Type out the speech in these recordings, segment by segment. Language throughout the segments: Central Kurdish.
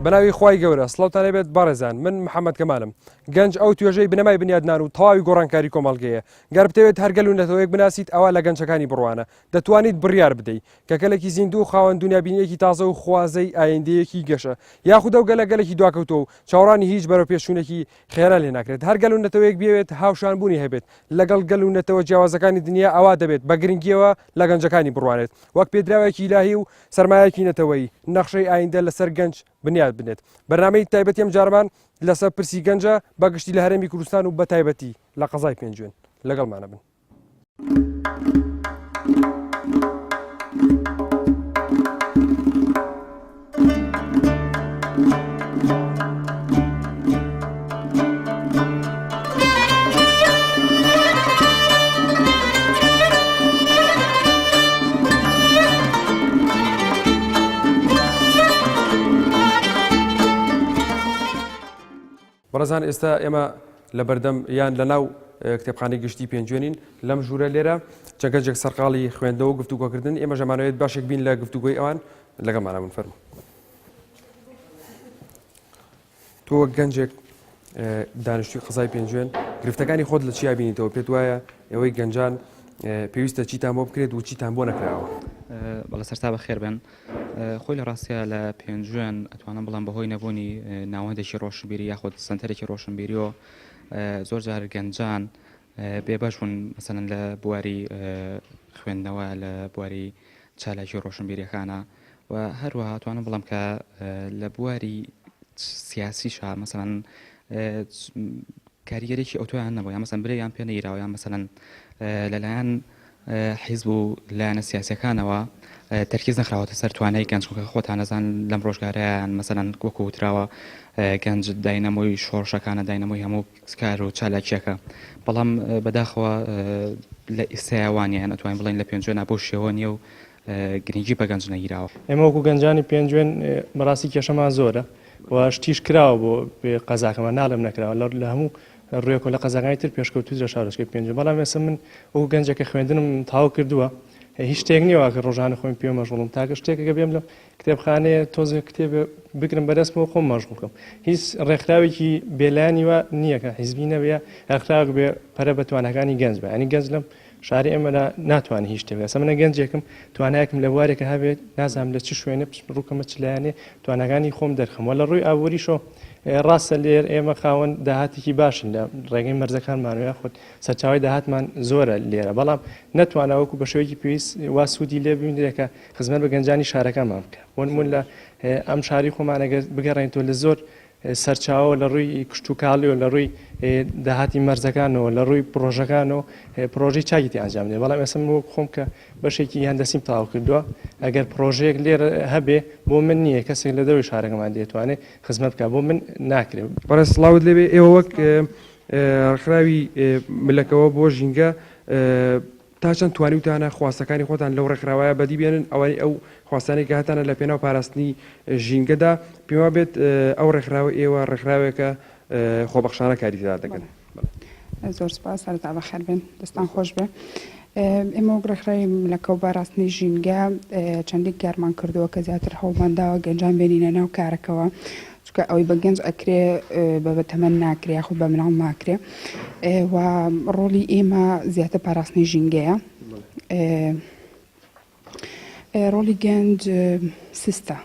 بەناوی خوای گەورە سڵاوتان لێبێت بەڕێزان من محەممەد کەمالم گەنج ئەو توێژەی بنەمای بنیادنان و تەواوی گۆڕانکاری کۆمەڵگەیە گەر بتەوێت هەرگەل و نەتەوەیەک بناسیت ئەوە لە گەنجەکانی بڕوانە دەتوانیت بڕیار بدەیت کە گەلێکی زیندوو خاوەن دنیابینیەکی تازە و خوازەی ئایندەیەکی گەشە یاخودە و گەلەگەلێکی دواکەوتۆ و چاوەڕانی هیچ بەرەو پێشوونێکی خێرا لێ ناکرێت هەرگەل و نەتەوەیەک بێت هاوشانبوونی هەبێت لەگەڵ گەل و نەتەوە جیاوازەکانی دنیا ئەوا دەبێت بە گرنگیەوە لە گەنجەکانی بڕوانێت وەک پێدراوێکی ئیلاهی و سەرمایەکی نەتەوەیی نەخشەی ئایندە لەسەر گەنج بنیاد بنێت بەرنامەی تایبەتی ئەم جارمان لەسەر پرسی گەنجە بەگشتی لە هەرێمی کوردستان و بە تایبەتی لە قەزای پێنجوێن لەگەڵمانە بن. بەڕێزان ئێستا ئێمە لە بەردەم یان لە ناو کتێبخانەی گشتی پێنجوێنین لەم ژوورە لێرە چەندێک سەرقاڵی خوێندەوە و گفتوگۆکردن ئێمە ژەمانەوێت باشێک بین لە گفتوگۆی ئەوان لەگەڵمانە بن فەرموو. تۆ گەنجێک دانیشتووی قەزای پێنجوێن گرفتەکانی خۆت لە چیا بینیتەوە پێت وایە ئەوەی گەنجان پێویستە چیتان بۆ بکرێت و چیتان بۆ نەکراوە؟ بەڵە سەرتا بەخێر بن خۆی لە ڕاستیە لە پێنجوێن ئەتوانم بڵام بەهۆی نەبوونی ناوەندێکی ڕۆشنبیری یاخود سنتەرێکی ڕۆشنبیریەوە زۆر جار گەنجان بێبەشون مەسەلەن لە بواری خوێندنەوە لە بواری چالاکی ڕۆشنبیریەکانە و هەروەها ئەتوانم بڵام کە لە بواری سیاسیشە مەسەلەن کاریگەرێکی ئۆتۆیان نەبوو یان مەسەلەن برێیان پێ نەگیراوە یان مەسەلەن لەلایەن حیزب و لایەنە سیاسیەکانەوە تەرکیز نەخراوەتە سەر توانای گەنج خۆتان نەزان لەم ڕۆژگارەیان مەسەلەن وەکو وتراوە گەنج داینەمۆی شۆڕشەکانە داینەمۆی هەموو کار و چالاکیەکە بەڵام بەداخەوە لە ئیسایوانیان ئەتوانین بڵین لە پێنجوێن بۆ شێوە نیە و گرنگی بە گەنج نەگیراوە. ئێمە وەکو گەنجانی پێنجوێن بەڕاستی کێشەمان زۆرە و شتیش کراوە بۆ قەزاکەمان ناڵم نەکراوە لە هەموو ڕێکۆ لە قەزاکانی تر پێشکەوتوی لە شارۆچکەی پێنج بەڵام ئێستا من ئەو گەنجەکە خوێندنم تاو کردووە هیچ شتێک نییەوە کە ڕۆژانە خۆم پێ مەشغوڵم تاکە شتێکەکە بێم لە کتێبخانەیە تۆزە کتێب بگرم بەدەستمەوە خۆم مەشغوڵ بکەم هیچ ڕێکخراوێکی بێلایانیوە نییە کە حیزبی نەبێ ڕێکخراوێک بێ پەرە بە توانەکانی گەنج بە ئەنی گەنج لەم شاری ئێمە ناتوانێت هیچ شتێک ئەسە منە گەنجێکم توانایەکم لە بوارێکە هەبێت نازانم لە چ شوێنە ڕووکەمە چ لایەنێ توانەکانی خۆم دەرخەمەوە لە ڕووی ئابووریشۆ ڕاستە لێر ئێمە خاوەن داهاتێکی باشن لە ڕێگەی مەرزەکانمانوە خۆت سەرچاوی داهاتمان زۆرە لێرە بەڵام نەتوانەوەکو بە شێوەیەکی پێویست وا سوودی لێ ببینێکە خزمەت بە گەنجانی شارەکانمان بکە ومون لە ئەم شاری خۆمانەگە بگەڕێنەوە لە زۆر سەرچاوە لە ڕووی کشت و کاڵی و لە ڕووی داهاتی مەرزەکانەوە لە ڕووی پرۆژەکانەوە پرۆژەی چاکیتی ئەنجام دێ بەڵام ئێسم خۆم کە بەشێکی هەندەسیم تاو کردووە ئەگەر پرۆژەیەک لێرە هەبێ بۆ من نییە کەسێک لە دەوری شارەکەمان دێتوانێت خزمەت بکە بۆ من ناکرێت. بەڕێ سڵاوت لێبێ ئێوە وەک ڕێکخراوی ملەکەوە بۆ ژینگە تا چەند توانیوتانە خواستەکانی خۆتان لەو ڕێکخراوایە بەدی بێنن ئەوەی ئەو خواستانێک هاتانە لە پێناو پاراستنی ژینگەدا پێما بێت ئەو ڕێکخراوە ئێوە ڕێکخراوێکە خۆبەخشانە کاریدا دەکەن. زۆر سپاس سەرتا بەخێر بن دەستان خۆش بێ ئێمە وەک ڕێکخراوی ملەکە و باراستنی ژینگە چەندێک کارمان کردووە کە زیاتر هەوڵمانداوە گەنجان بێنینە ناو کارەکەەوە چکە ئەوەی بە گەنج ئەکرێ بە تەمەەن ناکرێ یاخود بە مناڵ ناکرێ و ڕۆلی ئێمە زیاتر پاراستنی ژینگەیە ڕۆلی گەنج سستە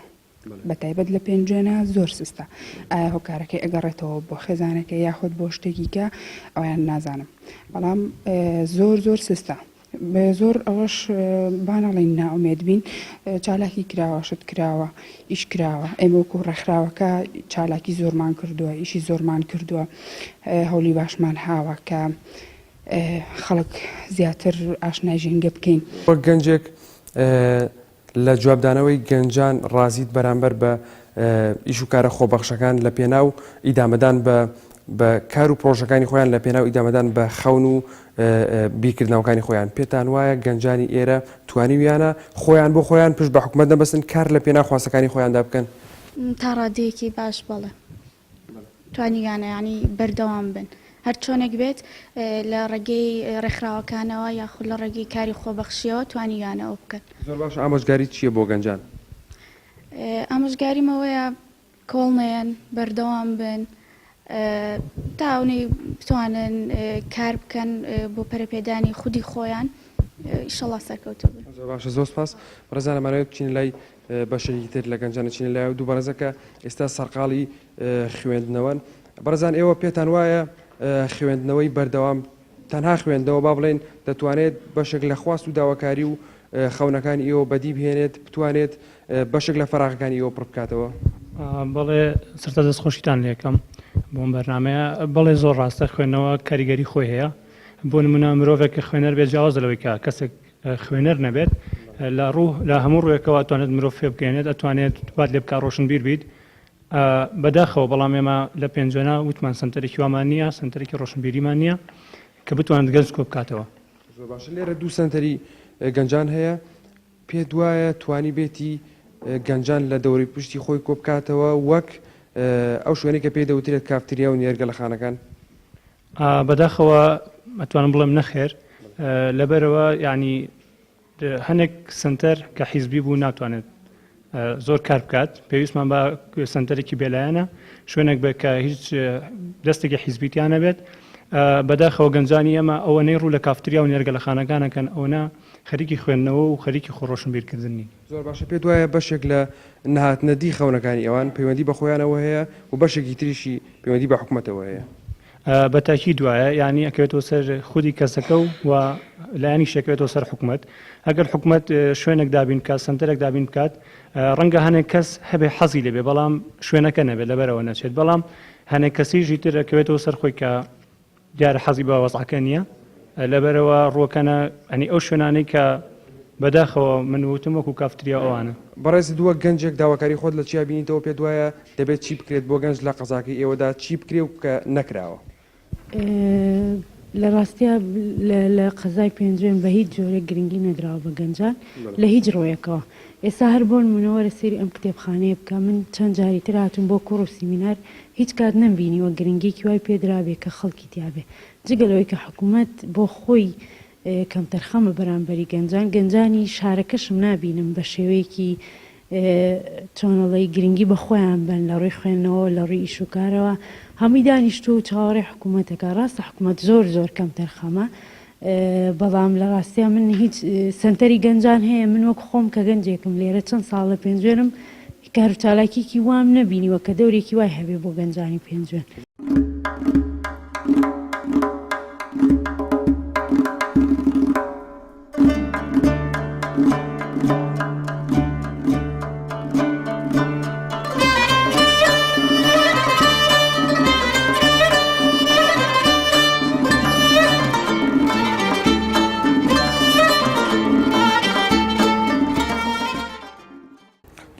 بە تایبەت لە پێنجێنە زۆر سستە ئایا هۆکارەکەی ئەگەڕێتەوە بۆ خێزانەکە یاخود بۆ شتێکیکە ئەویان نازانم بەڵام زۆر زۆر سستە زۆر ئەوەش بانەڵین ناومێت بین چالاکی کراوە شت کراوە ئیش کراوە ئێمە وەکو ڕێکخراوەکە چالاکی زۆرمان کردووە ئیشی زۆرمان کردووە هەولی باشمان هاوە کە خەڵک زیاتر ئاشنای ژینگە بکەین. گەنجێک لە جوابدانەوەی گەنجان ڕازیت بەرامبەر بە ئیش و کارە خۆبەخشەکان لە پێناو ئیدامەدان بە کار و پرۆژەکانی خۆیان لە پێناو ئیدامەدان بە خەون و بیرکردنەوەکانی خۆیان پێتان وایە گەنجانی ئێرە توانیویانە خۆیان بۆ خۆیان پشت بە حکومەت نەبەستن کار لە پێناو خواستەکانی خۆیاندا بکەن؟ تا ڕادەیەکی باش بڵێ توانیویانە ینی بەردەوام بن هەر چۆنێک بێت لە ڕێگەی ڕێکخراوەکانەوە یاخود لە ڕێگەی کاری خۆبەخشیەوە توانیویانەوە بکەن. زۆر باش ئامۆژگاری چییە بۆ گەنجان؟ ئامۆژگاریمەوەیە کۆڵنێن بەردەوام بن تاونی بتوانن کار بکەن بۆ پەرەپێدانی خودی خۆیان ئیشەڵا سەرکەوتو بن. باشە زۆر سپاس بەڕێزانە مانەوێت بچین لای بەشێکی تر لە گەنجانە چین لای و دوو بەڕێزەکە ئێستا سەرقاڵی خوێندنەوەن. بەڕێزان ئێوە پێتان وایە خوێندنەوەی بەردەوام تەنها خوێندنەوە با بڵێن دەتوانێت بەشێک لە خواست و داواکاری و خەونەکانی ئێوە بەدی بهێنێت بتوانێت بەشێک لە فەراغەکانی ئێوە پڕ بکاتەوە؟ بەڵێ سەرتا دەستخۆشیتان لێکم بۆم بەرنمەیە بەڵێ زۆر ڕاستە خوێندنەوە کاریگەری خۆی هەیە بۆ نمونە مرۆڤێک کە خوێنەر بێت جیاواز لەوەی کە کەسێک خوێنەر نەبێت لە هەموو ڕوویەکەوە ئەتوانێت مرۆڤ فێ بکەێنێت ئەتوانێت دوات لێ بکە ڕۆشنبیر بیت بەداخەوە بەڵام ئێمە لە پێنجێنا وتمان سنتەرێکی وامان نییە سنتەرێکی ڕۆشنبیریمان نییە کە بتوانێت گەنج کۆ بکاتەوە. باشە لێرە دوو سنتەری گەنجان هەیە پێ دوایە توانی بێتی گەنجان لە دەوری پشتی خۆی کۆ بکاتەوە وەک ئەو شوێنێک کە پێی دەوترێت کافتریا و نێرگە لە خانەکان؟ بەداخەوە ئەتوانم بڵێم نەخێر لەبەرەوە ینی هەنێک سنتەر کە حیزبی بوو ناتوانێت زۆر کار بکات پێویستمان بە سنتەرێکی بێلایەنە شوێنێک بێت کە هیچ دەستێکی حیزبیتیانە بێت بەداخەوە گەنجانی ئەمە ئەوە نەیڕوو لە کافتریا و نێرگە لە خانەکانەکەن ئەوە خەریکی خوێندنەوە و خەریکی خۆڕۆشنبیرکردنی. زۆر باشە پێ دوایە بەشێک لە نهاتنەدی خەونەکانی ئەوان پەیوەندی بە خۆیانەوە هەیە و بەشێکی تریشی پەیوەندی بە حکوومەتەوە هەیە. بەتاکی دوایە ینی ئەکەوێتەوە سەر خودی کەسەکە و لایانی شەکەوێتەوە سەر حکوومەت ئەگەر حکوومەت شوێنێک دابین بکات سنتەرێک دابین بکات ڕەنگە هەنێک کەس هەبێ حەزی لەبێ بەڵام شوێنەکە نەبێت لەبەرەوە نەچێت بەڵام هەنێک کەسیژی تر ئەکەوێتەوە سەر خۆی کە دیارە حەزی بە وەزعەکە نییە لەبەرەوە ڕووەکەنە ئەنی ئەو شوێنانەی کە بەداخەوە من وتم وەکو کافتریا ئەوانە. بەڕێز دووە گەنجێک داواکاری خۆت لە چیا بینیتەوە پێ دوایە دەبێت چی بکرێت بۆ گەنج لە قەزاکەی ئێوەدا چی بکرێ و کە نەکراوە؟ لە ڕاستیە لە قەزای پێنجێن بە هیچ جۆرێک گرنگی نەدراوە بە گەنجان لە هیچ ڕۆیەکەوە. ئێستا هەر بۆن منەوەرە سێری ئەم کتێبخانەیە بکە من چەند جاری تر هاتوم بۆ کوڕ و سیمینار هیچ کات نەمبینیوە گرنگێکی وای پێدرابێ کە خەڵکی تیاابێ جگەلەوەی کە حکوومەت بۆ خۆی کەم تەرخەمە بەرامبەری گەنجانی شارەکەشم نابینم بە شێوەیەکی چۆنەڵی گرنگی بە خۆیان بن لە ڕووی خوێندنەوە لە ڕووی ئیشوکارەوە هەمووی دانیشتو و چاوەڕێ حکوومەتەکە ڕاستە حکوومەت زۆر کەم تەرخەمە بەڵام لە ڕاستیە من هیچ سنتەری گەنجان هەیە من وەک خۆم کە گەنجێکم لێرە چەند ساڵ لە پێنجێنم کار و چالاکیکی وام نەبینیوە کە دەورێکی وای هەبێ بۆ گەنجانی پێنجێن.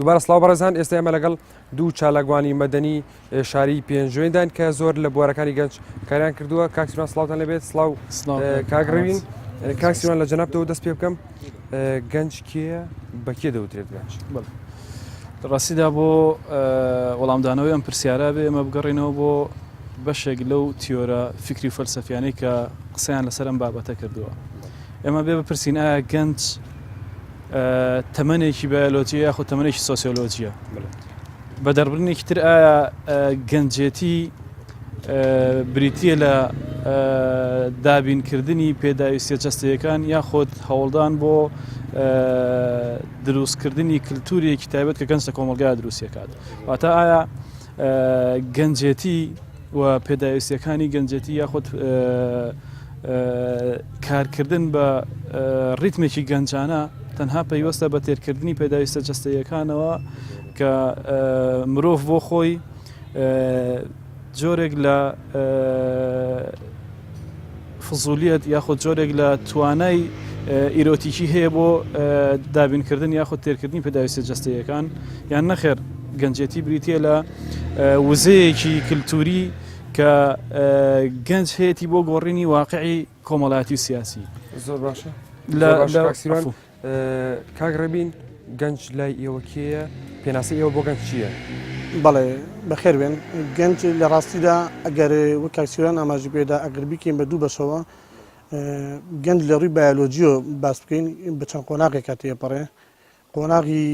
دووبارە سڵاو بەڕێزان ئێستا ئێمە لەگەڵ دوو چالاکوانی مەدەنی شاری پێنجوێندان کە زۆر لە بوارەکانی گەنج کاریان کردووە. کاکسیوان سڵاوتان لەبێت سڵاو کاگڕوین کاکسیوان لە جەنابتەوە دەست پێ بکەم گەنج کێە بەکێ دەوترێت گەنج؟ ڕاستیدا بۆ وەڵامدانەوەی ئەم پرسیارە بێ ئەمە بگەڕێنەوە بۆ بەشێک لەو تیۆرە فکری فەلسەفیانەی کە قسەیان لەسەر ئەم بابەتە کردووە. ئێمە بێ بپرسین ئایا گەنج تەمەنێکی بایۆلۆجیە یاخود تەمەنێکی سۆسیۆلۆجیە؟ بە دەربڕینێکی تر ئایا گەنجێتی بریتیە لە دابینکردنی پێداویستیە جەستەیەکان یاخود هەوڵدان بۆ دروستکردنی کللتورێکی تایبەت کە گەنج لە کۆمەلگای دروستیەکات واتە ئایا گەنجێتی و پێداویستیەکانی گەنجێتی یاخود کارکردن بە ڕیتمێکی گەنجانە تەنها پەیوەستە بە تێرکردنی پێداویستە جەستەیەکانەوە کە مرۆڤ بۆ خۆی جۆرێک لە فزولیەت یاخود جۆرێک لە توانای ئیرۆتیکی هەیە بۆ دابینکردن یاخود تێرکردنی پێداویستە جەستەیەکان یان نەخێر گەنجێتی بریتیە لە وزەیەکی کللتوری کە گەنج هەیەی بۆ گۆڕینی واقعی کۆمەڵایەتی و سیاسی. زۆر باشە لە کاگڕەبین گەنج لای ئێوە کێیە پێناسی ئێوە بۆ گەنج چییە؟ بەڵێ بەخێر بێن گەنج لە ڕاستیدا ئەگەر وەک کاکسیوان ئاماژی پێدا ئەگەر بیکەین بە دوو بەشەوە گەنج لە ڕووی بایۆلۆجیۆ باس بکەین بە چەند قۆناغێکا تێپەڕێ قۆناغی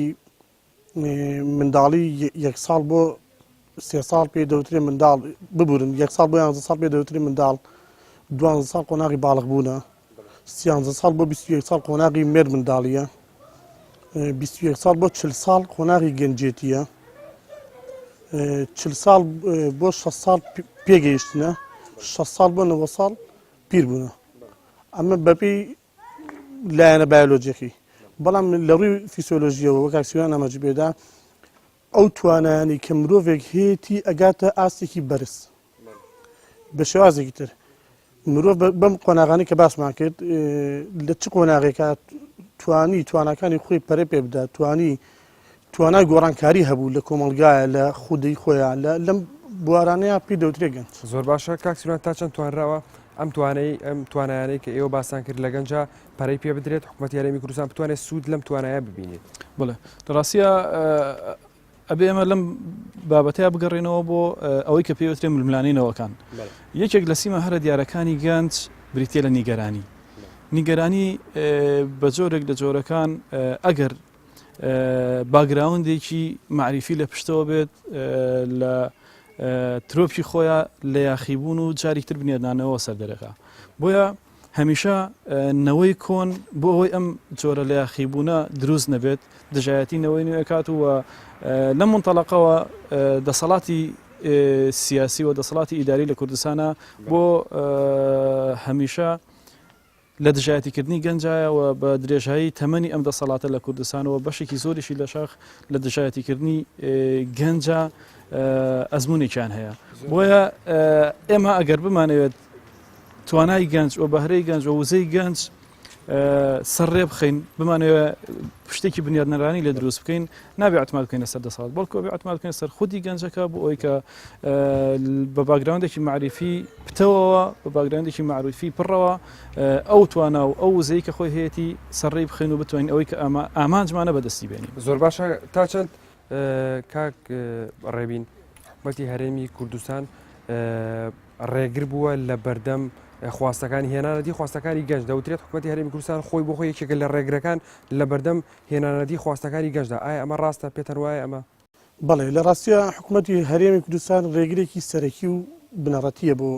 منداڵی 1 ساڵ بۆ سێ ساڵ پێ دەوترێ منداڵ ببورن 1 ساڵ بۆ 11 ساڵ پێ دەوتری منداڵ 12 ساڵ قۆناغی باڵغ بوونە 13 ساڵ بۆ 21 ساڵ قۆناغی مێر منداڵیە 21 ساڵ بۆ 40 ساڵ قۆناغی گەنجێتیە 40 ساڵ بۆ 6 ساڵ پێگەیشتنە 6 ساڵ بۆ 9 ساڵ پیر بوونە ئەمە بەپی لایەنە بایۆلۆجیەکەی بەڵام لە ڕووی فیسیۆلۆژیەوە وەک ئاکسیۆن ئاماژی پێدا ئەو توانایانی کە مرۆڤێک هەیەی ئەگاتە ئاستێکی بەرز بە شێوازێکی تر مرۆڤ بەم قۆناغانی کە باسمان کرد لە چ قۆناغێکە تواناکانی خۆی پەرە پێ بدات توانای گۆڕانکاری هەبوو لە کۆمەلگایە لە خودەی خۆیان لەم بوارانەیە پێی دەوترێ گەنج زۆر باشە کاکسیۆن تا چەند توانراوە ئەم توانایانەی کە ئێوە باسان کرد لە گەنجە پەرەی پێ بدرێت حکوومەتی هەرێمی کوردستان بتوانێت سوود لەم توانایە ببینێت بڵێ لە ڕاستیە ئەبێ ئەمە لەم بابەتەیە بگەڕێنەوە بۆ ئەوەی کە پێوترێ ململانینەوەکان یەکێک لە سیمە هەرە دیارەکانی گەنج بریتێ لە نیگەرانی نیگەرانی بە جۆرێک لە جۆرەکان ئەگەر باگراوندێکی معریفی لە پشتەوە بێت لە ترۆپی خۆیان لە یاخیبوون و جارێکتر بنێدانەوە سەردەرەکە بۆیە هەمیشە نەوەی کۆن بۆ ئەوەی ئەم جۆرە لە یاخیبوونە دروست نەبێت دژایەتی نەوەی نوێکات وە لەم منتەڵەقەوە دەسەڵاتی سیاسی و دەسەڵاتی ئیداری لە کوردستانە بۆ هەمیشە لە دژایەتیکردنی گەنجایەوە بە درێژایی تەمەنی ئەم دەسەڵاتە لە کوردستانەوە بەشێکی زۆریشی لە شاخ لە دژایەتیکردنی گەنجە ئەزمونێکیان هەیە بۆیە ئێمە ئەگەر بمانەوێت توانای گەنج و بەهرەی گەنج و وزەی گەنج سەرڕێ بخەین بمانەوە شتێکی بنیادنەرانی لێ دروست بکەین نابێ ئەعتماد بکەینە سەر دەسەڵات بەڵکو بێ ئەعتماد بکەین سەر خودی گەنجەکە بۆ ئەوەی کە بە باگراوندێکی معریفی پتەوەوە بە باگراوندێکی معروفی پڕەوە ئەو توانە و ئەو وزەی کە خۆی هەیەی سەرڕێ بخەین و بتوانین ئەوەی کە ئامانجمانە بەدەستی بێنین زۆر باشە تا چەند کاک ڕێبین حکوومەتی هەرێمی کوردستان ڕێگر بووە لە بەردەم خواستەکانی هێنانەتی خواستەکانی گەنج دەوترێت حکوومەتی هەرێمی کوردستان خۆی بۆ خۆی یەکێکە لە ڕێگرەکان لە بەردەم هێنانەتی خواستەکانی گەنجدا ئایا ئەمە ڕاستە پێتەر وایە ئەمە بەڵێ لە ڕاستیە حکوومەتی هەرێمی کوردستان ڕێگرێکی سەرەکی و بنەڕەتیە بۆ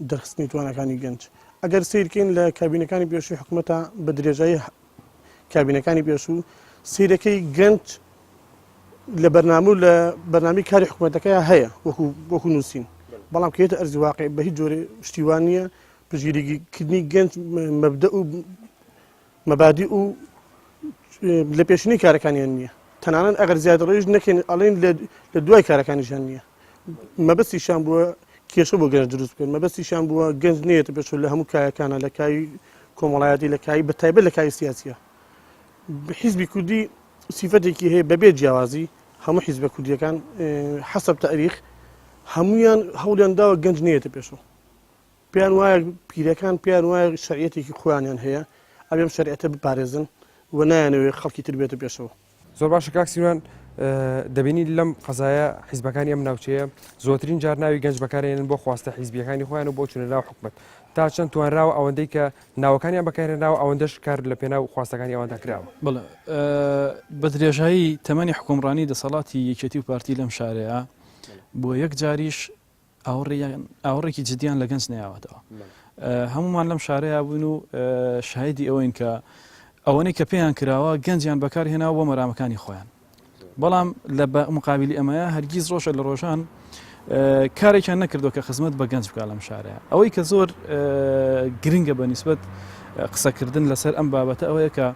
دەرخستنی توانەکانی گەنج ئەگەر سیرکەین لە کابینەکانی پێشووی حکوومەتە بە درێژایی کابینەکانی پێشوو سیرەکەی گەنج لە بەرنامە و لە بەرنامی کاری حکوومەتەکەی هەیە وەکو نووسین بەڵام کێتە ئەرزی واقع بە هیچ جۆرە شتیوان نییە پژگیریکردنی گەنج مەبدە و مەبادی و لە پێشنی کارەکانیان نییە تەنانەت ئەگەر زیادە ڕێژ نەکەین ئەڵێن لە دوای کارەکانیشان نییە مەبەستیشان بووە کێشە بۆ گەنج دروست بکەن مەبەستیشان بووە گەنج نێتە پێشوو لە هەموو کایەکانە لە کای کۆمەڵایەتی لە کای بەتایبەت لە کای سیاسیە حیزبی کوردی سیفەتێکی هەیە بەبێ جیاوازی هەموو حیزبە کوردیەکان حەسەب تاریخ هەمویان هەوڵیان داوە گەنج نێتە پێشەوە پێیان وایە پیرەکان پێیان وایە شەریعەتێکی خۆیانیان هەیە ئەبێم شەریعەتە بپارێزن و نایانەوێت خەڵکی تر بێتە پێشەوە زۆر باشە کاکسیۆن دەبینی لەم قەزایە حیزبەکانی ئەم ناوچەیە زۆترین جار ناوی گەنج بەکارێنن بۆ خواستە حیزبیەکانی خۆیان و بۆ چونە ناو حکومەت تا چەند توانراوە ئەوەندەی کە ناوەکانیان بەکارێنراوە ئەوەندەش کار لە پێناو خواستەکانی ئەوەندا کراوە بڵێ بە درێژایی تەمەنی حکومڕانی دەسەڵاتی یەکێتی و پارتی لەم شارەیە بۆ یەک جاریش ئاوڕێکی جدیان لە گەنج نەیاوەتەوە هەمومان لەم شارەیە بوون و شاهدی ئەوەین کە ئەوەنەی کە پێیان کراوە گەنجیان بەکارهێناوە بۆ مەرامەکانی خۆیان بەڵام لە مقابلی ئەمەیە هەرگیز ڕۆژە لە ڕۆژان کارێکیان نەکردو کە خزمەت بە گەنج بکات لەم شارەیە ئەوەی کە زۆر گرنگە بە نیسبەت قسەکردن لەسەر ئەم بابەتە ئەوەیە کە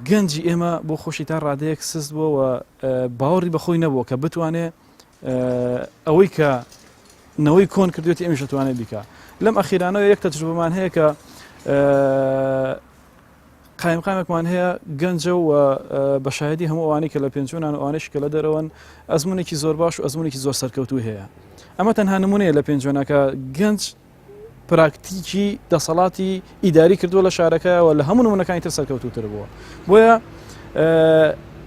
گەنجی ئێمە بۆ خۆشی تا ڕادەیەک سست بووە باوەڕی بەخۆی نەبووە کە بتوانێت ئەوەی کە نەوەی کۆن کردوێتی ئەمیش دەتوانێت بیکە لەم ئەخیرانەوە یەک تەجروبەمان هەیە کە قایمەکمان هەیە گەنجە و بە شایەدی هەموو ئەوانەی کە لە پێنجۆنان ئەوانەیش کە لە دەرەوەن ئەزمونێکی زۆر باش و ئەزمونێکی زۆر سەرکەوتوو هەیە ئەمە تەنها نمونەیە لە پێنجۆنەکە گەنج پراکتیکی دەسەڵاتی ئیداری کردووە لە شارەکەیەوە لە هەموو نمونەکانی تر سەرکەوتوتر بووە بۆیە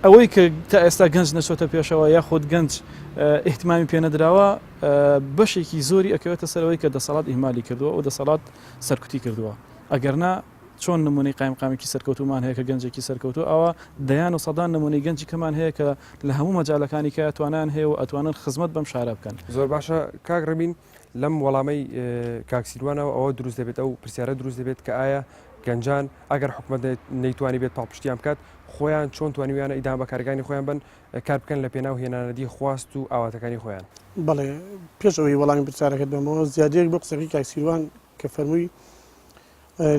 ئەوەی کە تا ئێستا گەنج نەچۆتە پێشەوە یاخود گەنج احتیمامی پێنەدراوە بەشێکی زۆری ئەکەوێتە سەرەوەی کە دەسەڵات ئیهمالی کردووە و دەسەڵات سەرکوتی کردووە ئەگەرنا چۆن نمونەی قایمقامێکی سەرکەوتومان هەیە کە گەنجێکی سەرکەوتو ئەوە دەیان و سەدان نمونەی گەنجی کەمان هەیە کە لە هەموو مەجالەکانی کە ئەتوانان هەیە و ئەتوانن خزمەت بەم شارە بکەن. زۆر باشە کاک ڕەبین لەم وەڵامەی کاکسیروانەوە ئەوە دروست دەبێت ئەو پرسیارە دروست دەبێت کە ئایا گەنجان ئەگەر حکومەت نەیتوانی بێت پاڵپشتیان بکات خۆیان چۆن توانیویانە ئیدام بە کارەکانی خۆیان بن کار بکەن لە پێناو هێنانەدی خواست و ئاواتەکانی خۆیان. بەڵێ پێش ئەوەی وەڵامی پرسیارەکەت بەمەوە زیادەیەک بۆ قسەکەی کاکسیروان کە فەرمووی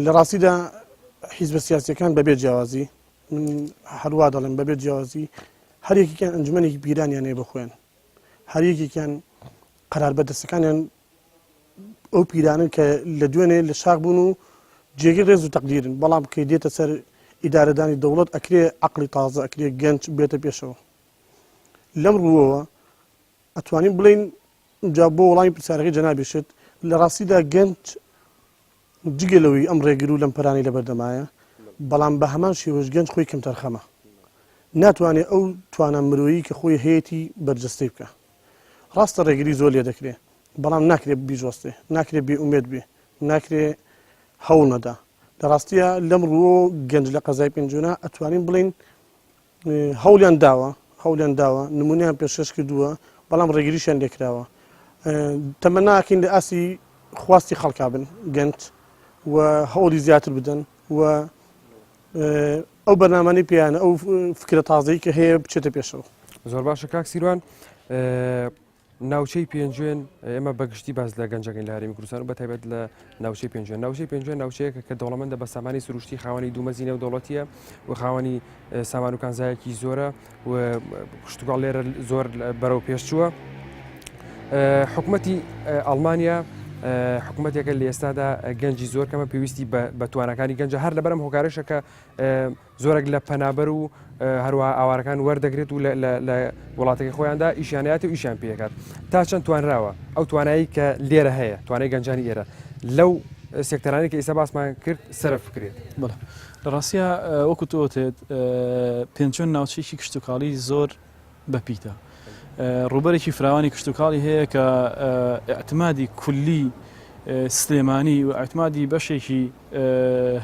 لە ڕاستیدا حیزبە سیاسیەکان بەبێ جیاوازی من هەروە دەڵێم بەبێ جیاوازی هەرێکیان ئەنجومەنێکی بیرانیان هەیە بخوێن هەرێکیان قەراربەدەستەکانیان ئەو پیرانن کە لە دوێنێ لە شاق بوون و جێگەی ڕێز و تەقدیرن بەڵام کە دێتە سەر ئیدارەدانی دەوڵەت ئەکرێ عەقڵی تازە ئەکرێ گەنج بێتە پێشەوە لەم ڕووەوە ئەتوانین بڵین جا بۆ وەڵامی پرسیارەکەی جەنابێشت لە ڕاستیدا گەنج جگەلەوەی ئەم ڕێگر و لەم پەرانی لە بەردەمایە بەڵام بە هەمان شێوەش گەنج خۆی کەم تەرخەمە ناتوانێت ئەو توانە مرۆیی کە خۆی هەیەی بەرجەستەی بکە ڕاستە ڕێگری زۆر لێ دەکرێت بەڵام ناکرێت بیجوەستێ ناکرێت بێئومێد بێ ناکرێت هەوڵ نەدا لە ڕاستیە لەم ڕووە گەنج لە قەزای پێنجۆنا ئەتوانین بڵین هەوڵیان داوە نمونیان پێشکەش کردووە بەڵام ڕێگریشیان لێکراوە تەمە ناکەین لە ئاسی خواستی خەڵکا بن گەنج و هەوڵی زیاتر بدەن و ئەو بەرنامانەی پێیانە ئەو فکرە تازەی کە هەیە بچێتە پێشەوە. زۆر باشە کاک سیروان ناوچەی پێنجوێن ئێمە بەگشتی باز لە گەنجەکەین لە هەرێمی کوردستان و بەتایبەت لە ناوچەی پێنجوێن ناوچەیەکە کە دەوڵەمەندە بە سامانی سروشتی خاوەنی دوومەزینە و دەوڵەتیە و خاوەنی سامان و کانزایەکی زۆرە و پشتگاڵ لێرە زۆر بەرەو پێشچووە حکوومەتی ئەڵمانیا حکوومەتێکە لە ئێستادا گەنجی زۆر کەمە پێویستی بە توانەکانی گەنجە هەر لەبەرم هۆکارشە کە زۆرێک لە پەنابەر و هەروە ئاوارەکان وەردەگرێت و لە وڵاتەکە خۆیاندا ئیشانەتی و ئیشان پێکات تا چەند توانراوە ئەو توانایی کە لێرە هەیە توانای گەنجانی ئێرە لەو سێکتەرانی کە ئێستا باسمان کرد سرف بکرێت. بڵێ لە ڕاستیە وەکو تۆتێت پێنجۆن ناوچەیەکی کشتتوکاڵی زۆر بەپیتە ڕوبەرێکی فراوانی کشتتوکاڵی هەیە کە ئەعتمادی کولی سلێمانی و ئەعتمادی بەشێکی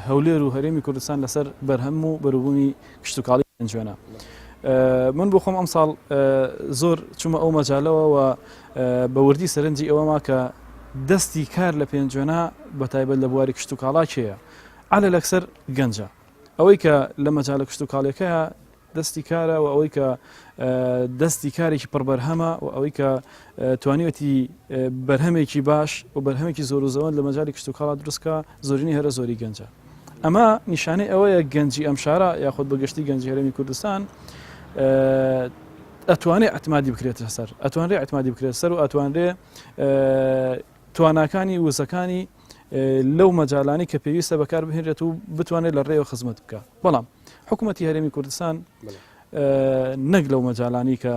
هەولێر و هەرێمی کوردستان لەسەر بەرهەم و بەروبوومی کشتتوکاڵی پێنجۆنە. من بۆ خۆم ئەم ساڵ زۆر چوومە ئەو مەجالەوە و بە وردی سەرنجی ئەوەما کە دەستی کار لە پێنجۆنا بەتایبەت لە بواری کشتتوکاڵا کێیە عەلە لەکسەر گەنجە ئەوەی کە لە مەجالە کشتتوکاڵەکەیە دەستی کارە و ئەوەی کە دەستی کارێکی پڕبەرهەمە و ئەوەی کە توانیوەتی بەرهەمێکی باش و بەرهەمێکی زۆر و زەوەند لە مەجای کشتتوکاڵا دروستکە زۆرینی هەرە زۆری گەنجە ئەمە نیشانەی ئەوەیە گەنجی ئەم شارە یاخود بەگشتی گەنجی هەرێمی کوردستان ئەتوانێت ئەعتمادی بکرێتە سەر ئەتوانرێ ئەعتمادی بکرێت سەر و ئەتوانرێ تواناکانی وزەکانی لەو مەجالانی کە پێویستە بەکار بهێنرێت و بتوانێت لە ڕێوە خزمەت بکە بەڵام حکوومەتی هەرێمی کوردستان نەک لەو مەجالانی کە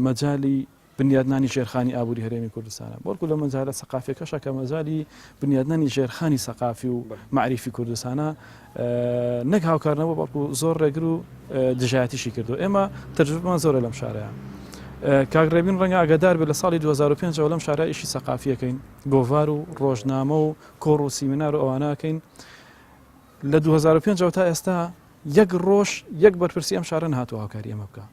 مەجای بنیادنانی ژێرخانی ئابووری هەرێمی کوردستانە بەڵکو لە مەجالە سەقافیەکەشە کە مەجای بنیادنانی ژێرخانی سەقافی و معریفی کوردستانە نەک هاوکارنەوە بەڵکو زۆر ڕێگر و دژایەتیشی کردو ئێمە تەجروبەمان زۆرە لەم شارەیە کاگڕێبین ڕەنگە ئاگادار بێت لە ساڵی 2005 لەم شارە ئیشی سەقافیەکەین گۆڤار و ڕۆژنامە و کۆڕ و سیمینار و ئەوانەکەین لە 2005 تا ئێستا یەک ڕۆژ یەک بەرپرسی ئەم شارە نهاتوە هاوکاری ئێمە بکە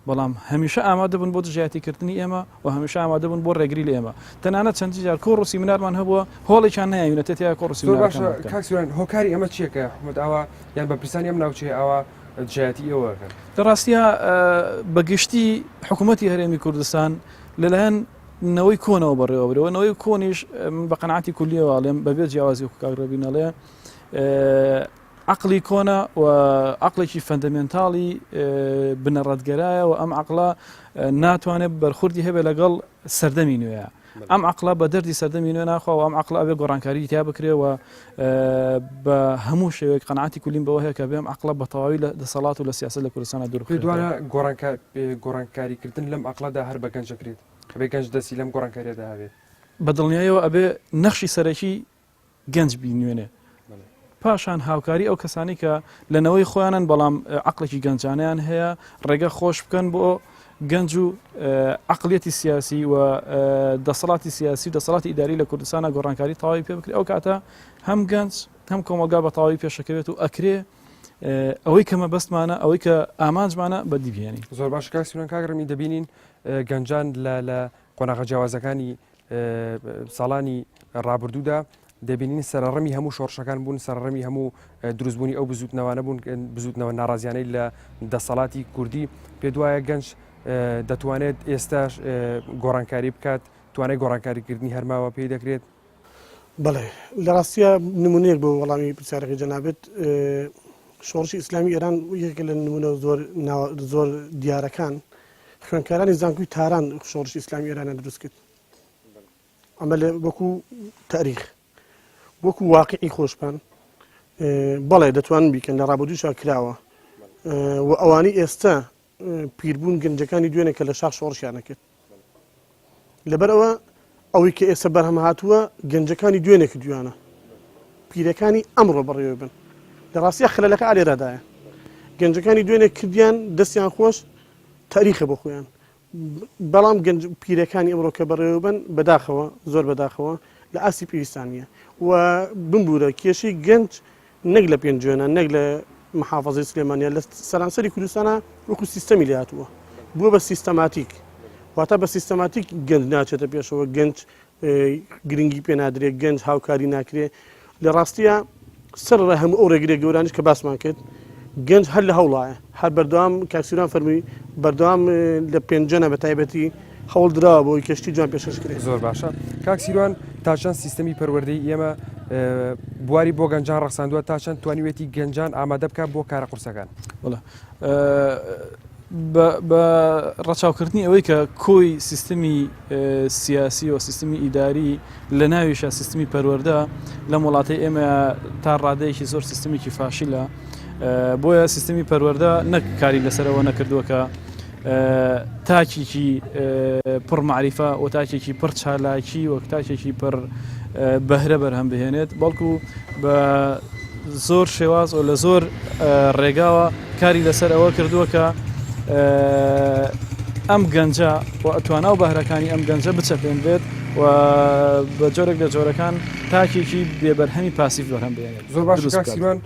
بەڵام هەمیشە ئامادە بوون بۆ دژایەتیکردنی ئێمە و هەمیشە ئامادە بوون بۆ ڕێگری لە ئێمە تەنانەت چەندی جار کۆڕ و سیمینارمان هەبووە هۆڵێکیان نایەوێتە تیا کۆڕ و سیمینار کاکسیروان هۆکاری ئەمە چیەکە حکوومەت ئاوا یان بەرپرسانی ئەم ناوچەیە ئاوا دژایەتی ئێوەکەن لە ڕاستیە بەگشتی حکوومەتی هەرێمی کوردستان لەلایەن نەوەی کۆنەوە بەڕێوە برەوە نەوەی کۆنیش بە قەنعاتی کولیەوەڵێم بەبێت جیاوازی کاگڕێبینەڵێ عقلی کۆنە و عقلێکی فەندەمێنتاڵی بنەڕەتگەرایە و ئەم عقلا ناتوانێت بەرخوردی هەبێ لەگەڵ سەردەمی نوێیە ئەم عقلا بە دەردی سەردەمی نوێ ناخوا و ئەم عقلا ئەبێ گۆڕانکاری تیا بکرێەوە بە هەموو شێوەیە قەنعاتی کولیم بەوە هەیە کە بێم عقلا بە تەواوی لە دەسەڵات و لە سیاسەت لە کوردستانە دوورخێت دوانە گۆڕانکاریکردن لەم عقلەدا هەر بە گەنجەکرێت بێ گەنج دەستی لەم گۆڕانکاریەدا هەبێت بە دڵنیایەوە ئەبێ نەخشی سەرەکی گەنج بینوێنێ پاشان هاوکاری ئەو کەسانی کە لەنەوەی خۆیانن بەڵام عقلێکی گەنجانیان هەیە ڕێگە خۆش بکەن بۆ گەنج و عقلیەتی سیاسی و دەسەڵاتی سیاسی و دەسەڵاتی ئیداری لە کوردستانە گۆڕانکاری تەواوی پێ بکرێت ئەو کاتە هەم گەنج هەم کۆمەلگا بە تەواوی پێشەکەوێت و ئەکرێ ئەوەی کەمە بەستمانە ئەوەی کە ئامانجمانە بەدیبێنی. زۆر باش کاکسیرۆن کاگڕمی دەبینین گەنجان لە قۆناغە جیاوازەکانی ساڵانی ڕابردوودا دەبینین سەرڕەمی هەموو شۆڕشەکان بوون، سەرڕەمی هەموو دروستبوونی ئەو بزوتنەوانە بوون، بزوتنەوە ناڕازیانەی لە دەسەڵاتی کوردی. پێ دوایە گەنج دەتوانێت ئێستاش گۆڕانکاری بکات، توانای گۆڕانکاریکردنی هەرماوە پێی دەکرێت. بەڵێ لە ڕاستیە نمونەیەک بۆ وەڵامی پرسیارەکە جەنابێت شۆڕشی ئیسلامی ئێران یەکێک لە نمونە زۆر دیارەکان خوێندکارانی زانکۆی تاران شۆڕشی ئیسلامی ئێرانە دروست کرد. ئەمە لە وەکو تاریخ وەکو واقعی خۆشپان بەڵێ دەتوانن بیکەن لە ڕابردووشا کراوە و ئەوانەی ئێستا پیربوون گەنجەکانی دوێنێ کە لە شاخ شۆڕشیان نەکرد. لەبەرەوە ئەوەی کە ئێستا بەرهەم هاتووە گەنجەکانی دوێنێکی دویانە پیرەکانی ئەمڕۆ بەڕێوە بن. لە ڕاستیە خەلەلەکە ئالێرادایە گەنجەکانی دوێنێ کردیان دەستیان خۆش تاریخە بۆ خۆیان، بەڵام گەنج پیرەکانی ئەمڕۆ کە بەڕێوە بن بەداخەوە زۆر بەداخەوە لە ئاسی پێویستانیە و بمبورە کێشەی گەنج نەک لە پێنجێنە نەک لە محافەزەی سلێمانیە لە سەرانسەری کوردستانە وەکو سیستەمی لێ هاتووە بووە بە سیستەماتیک، واتە بە سیستەماتیک گەنج ناچێتە پێشەوە، گەنج گرنگی پێ نادرێت، گەنج هاوکاری ناکرێت. لە ڕاستیە سەر هەموو ئەو ڕێگرێک گەورانش کە باسمان کرد گەنج هەر لە هەوڵایە، هەر بەردەوام کاکسیران فەرمووی بەردەوام لە پێنجەنە بە تایبەتی هەوڵ درراوە بۆی کەشتی جوان پێشکرێت. زۆر باشە کاکسیروان تا چەند سیستەمی پەروەردەی ئێمە بواری بۆ گەنجان ڕەخساندووە، تا چەند توانیوێتی گەنجان ئامادە بکات بۆ کارە قورسەکان. بە ڕەچاوکردنی ئەوەی کە کۆی سیستەمی سیاسی و سیستەمی ئیداری لە ناویشە سیستەمی پەروەردە لە وڵاتی ئێمە تا ڕادەیەکی زۆر سیستەمێکی فاشیلە، بۆیە سیستەمی پەروەردە نەک کاری لەسەرەوە نەکردووە کە تاکێکی پڕ معریفە و تاکێکی پڕ چالاکی وەک تاکێکی پڕ بەهرە بەرهەم بهێنێت، بەڵکو بە زۆر شێواز و لە زۆر ڕێگاوە کاری لەسەر ئەوە کردووە کە ئەم گەنجە و ئەتوانە و بەهرەکانی ئەم گەنجە بچەپێن بێت و بە جۆرێک لە جۆرەکان تاکێکی بێبەرهەمی پاسیف بەرهەم بهێنێت. زۆر باش کاکسیروان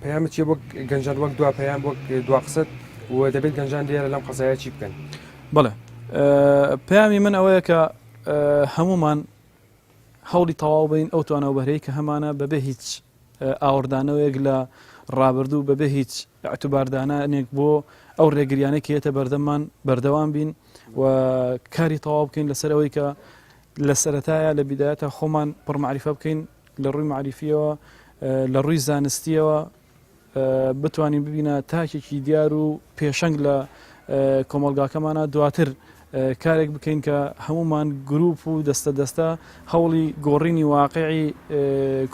پەیامت چیە بۆ گەنجان وەک دوا پەیام وەک دوا قسەت و دەبێت گەنجان لێرە لەم قەزایە چی بکەن؟ بەڵێ پەیامی من ئەوەیە کە هەمومان هەوڵی تەواو بین ئەو توانەوە بەهرەی کە هەمانە بەبێ هیچ ئاوردانەوەیەک لە ڕابردوو بەبێ هیچ ئەعتوباردانانێک بۆ ئەو ڕێگریانەی کێتە بەردەمان بەردەوام بین و کاری تەواو بکەین لەسەر ئەوەی کە لە سەرەتایە لە بیدایەتە خۆمان پڕمعریفە بکەین لە ڕووی معریفیەوە لە ڕووی زانستیەوە بتوانین ببینە تاکێکی دیار و پێشەنگ لە کۆمەلگاکەمانە دواتر کارێک بکەین کە هەمومان گروپ و دەستە هەوڵی گۆڕینی واقعی